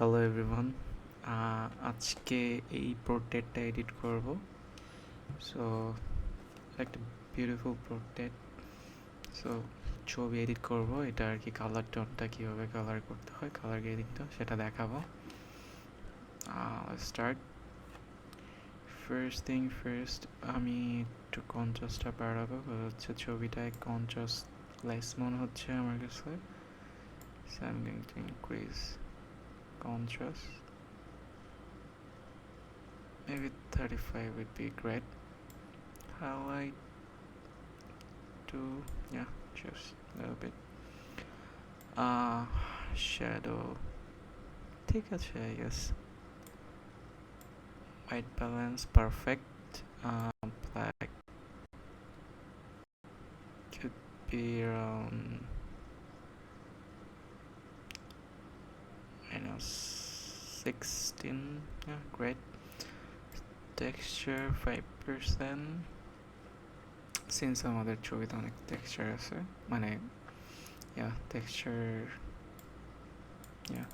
Hello everyone, আজকে এই পোর্ট্রেটটা edit করব। সো একটা বিউটিফুল পোর্ট্রেট। সো ছবি এডিট করব, এটা আর কি কালার টোনটা কীভাবে কালার করতে হয়, কালার গ্রেডিংটা সেটা দেখাবো। স্টার্ট। ফার্স্ট থিং ফার্স্ট, আমি একটু কন্ট্রাস্টটা বাড়াবো, হচ্ছে ছবিটায় কন্ট্রাস্ট লেস মনে হচ্ছে আমার কাছে। So I am going to increase contrast. Maybe 35 would be great. Highlight to, yeah, just a little bit. Shadow. ঠিক আছে, I guess. White balance, perfect. Black could be around -16. Yeah, great. Texture 5%. Since আমাদের ছবিতে অনেক texture আছে, মানে texture, yeah.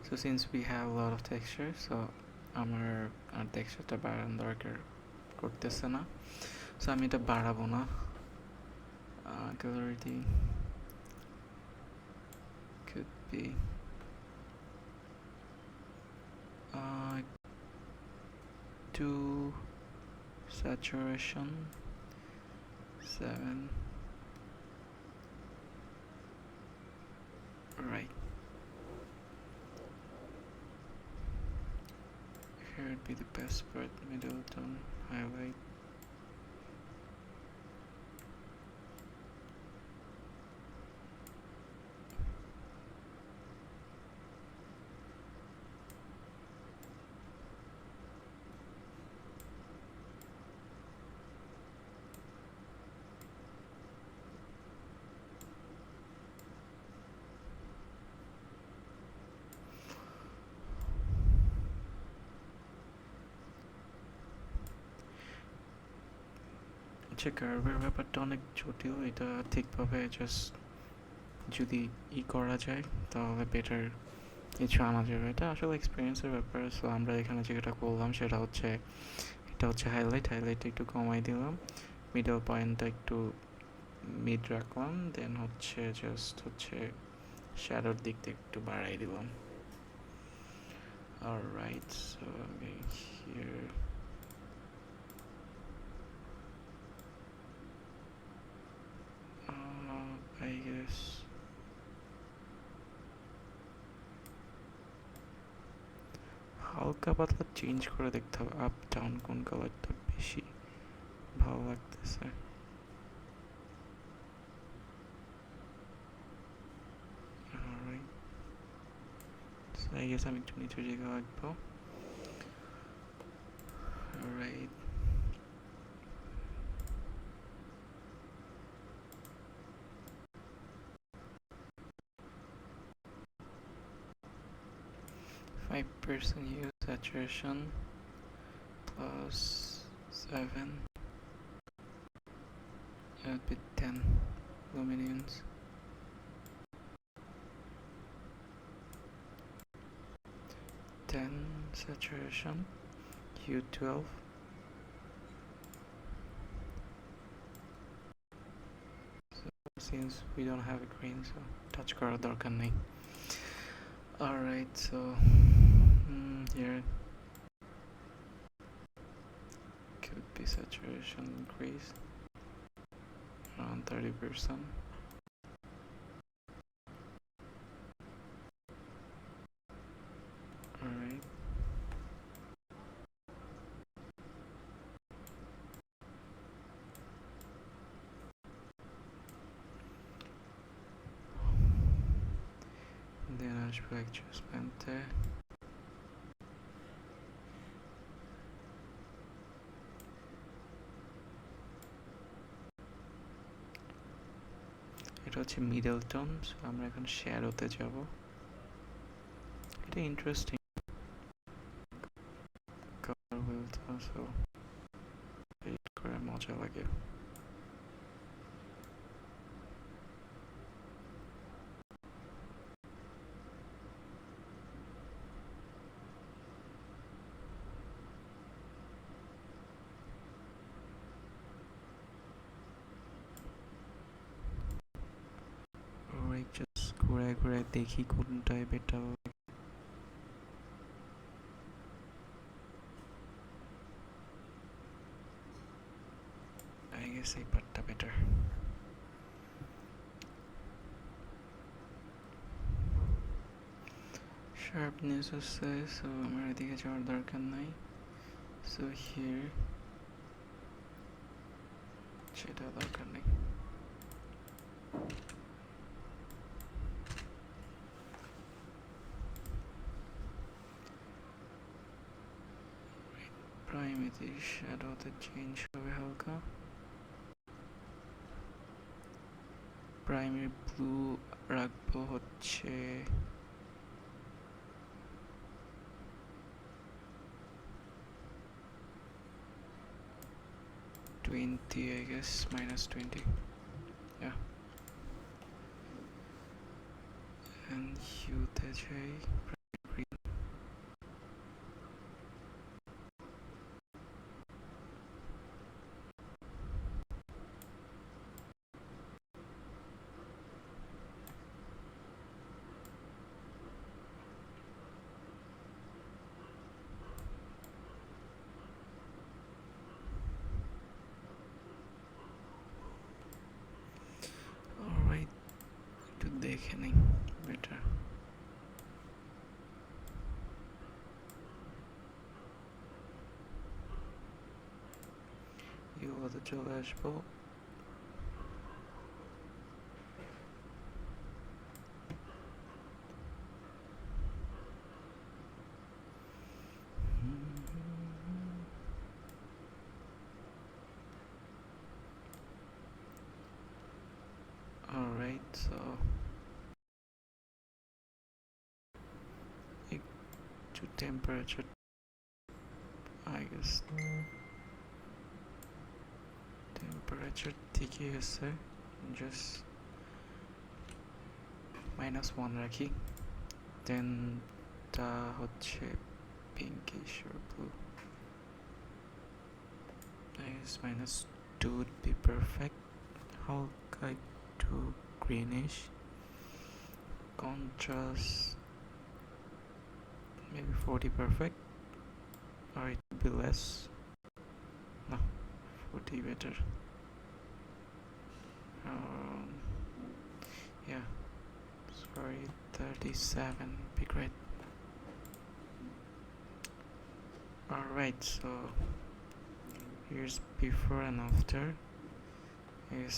So since we have a lot of texture, so আমার আর টেক্সচারটা বাড়ানো দরকার করতেছে না। সো আমি এটা বাড়াবো না। Clarity could be to saturation 7. Right. Here would be the best part, middle tone, highlight. আচ্ছা, কার্ভের ব্যাপারটা অনেক জটিল, এটা ঠিকভাবে জাস্ট যদি করা যায় তাহলে বেটার কিছু আনা যাবে। এটা আসলে এক্সপিরিয়েন্সের ব্যাপার। সো আমরা এখানে যেটা করলাম সেটা হচ্ছে, এটা হচ্ছে হাইলাইট একটু কমাই দিলাম, মিডল পয়েন্টটা একটু মিড রাখলাম, দেন হচ্ছে শ্যাডোর দিক থেকে একটু বাড়াই দিলাম। Alright, so I'm going here. I guess হালকা পাতলা চেঞ্জ করে দেখতে হবে, আপ ডাউন কোন কালারটা বেশি ভালো লাগতেছে। Alright, so I guess আমি একটু নিচের দিকে রাখবো। Alright, 5% hue saturation plus 7, that would be 10 luminance. 10 saturation, hue 12. So since we don't have a green, so touch করার দরকার নেই। Alright, so here could be saturation increase around 30%. Alright, then আসবো adjustment-এ। এটা হচ্ছে মিডল টোন, সো আমরা এখন শ্যাডোতে যাব। এটা ইন্টারেস্টিং কালার হুইলটা, সো এডিট করে মজা লাগে। ঘুরে ঘুরে দেখি কোনটায় বেটার লাগে। আই গেস এই পার্টটা বেটার। শার্পনেস আছে, সো আমার এদিকে যাওয়ার দরকার নাই। সো হিয়ার সেটা দরকার নেই। প্রাইমেতে শ্যাডোতে চেঞ্জ হবে হালকা। প্রাইমারি ব্লু রাখবো হচ্ছে 20, I guess, -20. Yeah. And hueতে যাই, green. Alright, একটু দেখে নিই বেটার। ইউতে চলে আসবো। Alright, so একটু টেম্পারেচার, I guess টেম্পারেচার ঠিকই আছে, জাস্ট -1 রাখি। দেন টা হচ্ছে pinkish or blue. I guess -2 would be perfect. হালকা একটু greenish. Contrast maybe 40 perfect, or it would be less. No, 40 better. Um, yeah, sorry, 37 be great. Alright, so here's before and after. Yes,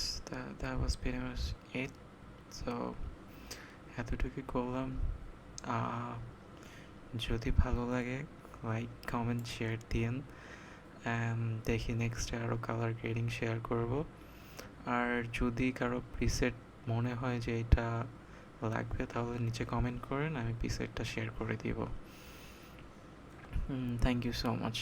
that was pretty much it. So এতটুকু করলাম। যদি ভালো লাগে like comment share দিন, দেখি নেক্সটে আরও colour grading share করব। আর যদি কারো প্রিসেট মনে হয় যে এটা লাগবে তাহলে নিচে কমেন্ট করেন, আমি প্রিসেটটা শেয়ার করে দিব। Thank you so much.